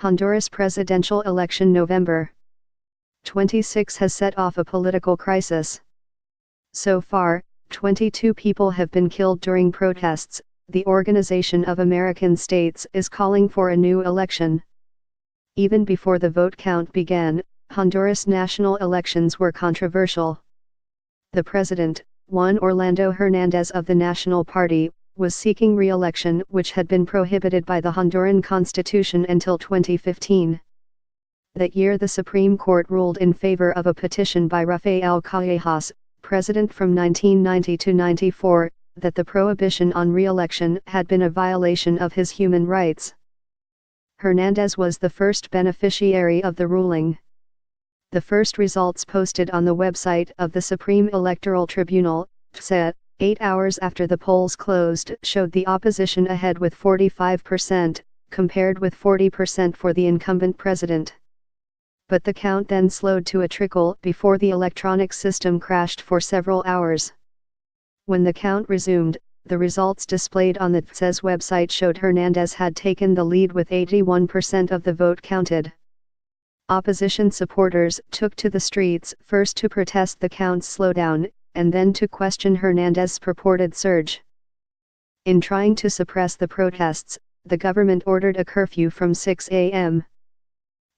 Honduras presidential election November 26 has set off a political crisis. So far, 22 people have been killed during protests. The Organization of American States is calling for a new election. Even before the vote count began, Honduras national elections were controversial. The president, Juan Orlando Hernández of the National Party, was seeking re-election, which had been prohibited by the Honduran constitution until 2015. That year the Supreme Court ruled in favor of a petition by Rafael Callejas, president from 1990 to 94, that the prohibition on re-election had been a violation of his human rights. Hernández was the first beneficiary of the ruling. The first results posted on the website of the Supreme Electoral Tribunal, PSE, 8 hours after the polls closed, showed the opposition ahead with 45%, compared with 40% for the incumbent president. But the count then slowed to a trickle before the electronic system crashed for several hours. When the count resumed, the results displayed on the PSE's website showed Hernández had taken the lead with 81% of the vote counted. Opposition supporters took to the streets first to protest the count's slowdown, and then to question Hernández's purported surge. In trying to suppress the protests, the government ordered a curfew from 6 a.m.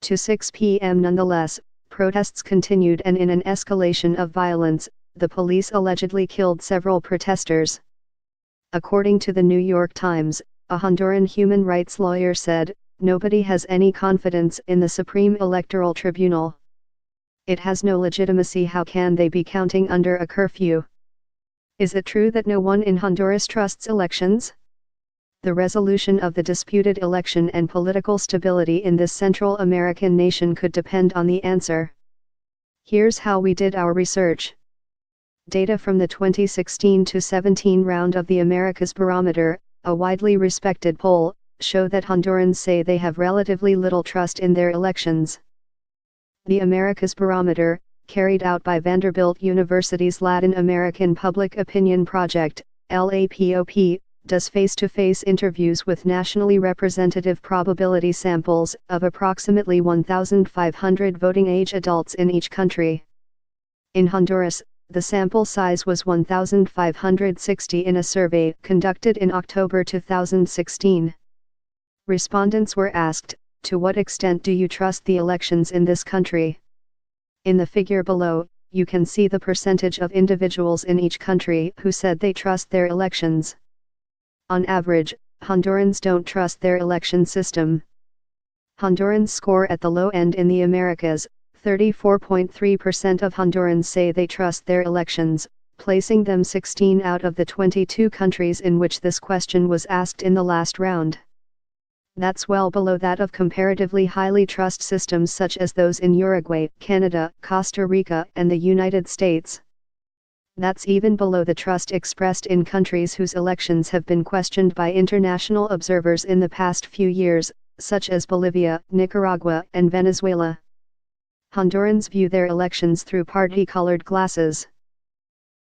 to 6 p.m. Nonetheless, protests continued, and in an escalation of violence, the police allegedly killed several protesters. According to the New York Times, a Honduran human rights lawyer said, "Nobody has any confidence in the Supreme Electoral Tribunal. It has no legitimacy. How can they be counting under a curfew? Is it true that no one in Honduras trusts elections?" The resolution of the disputed election and political stability in this Central American nation could depend on the answer. Here's how we did our research. Data from the 2016-17 round of the Americas Barometer, a widely respected poll, show that Hondurans say they have relatively little trust in their elections. The Americas Barometer, carried out by Vanderbilt University's Latin American Public Opinion Project, LAPOP, does face-to-face interviews with nationally representative probability samples of approximately 1,500 voting-age adults in each country. In Honduras, the sample size was 1,560 in a survey conducted in October 2016. Respondents were asked, "To what extent do you trust the elections in this country?" In the figure below, you can see the percentage of individuals in each country who said they trust their elections. On average, Hondurans don't trust their election system. Hondurans score at the low end in the Americas. 34.3% of Hondurans say they trust their elections, placing them 16 out of the 22 countries in which this question was asked in the last round. That's well below that of comparatively highly trust systems such as those in Uruguay, Canada, Costa Rica, and the United States. That's even below the trust expressed in countries whose elections have been questioned by international observers in the past few years, such as Bolivia, Nicaragua, and Venezuela. Hondurans view their elections through party-colored glasses.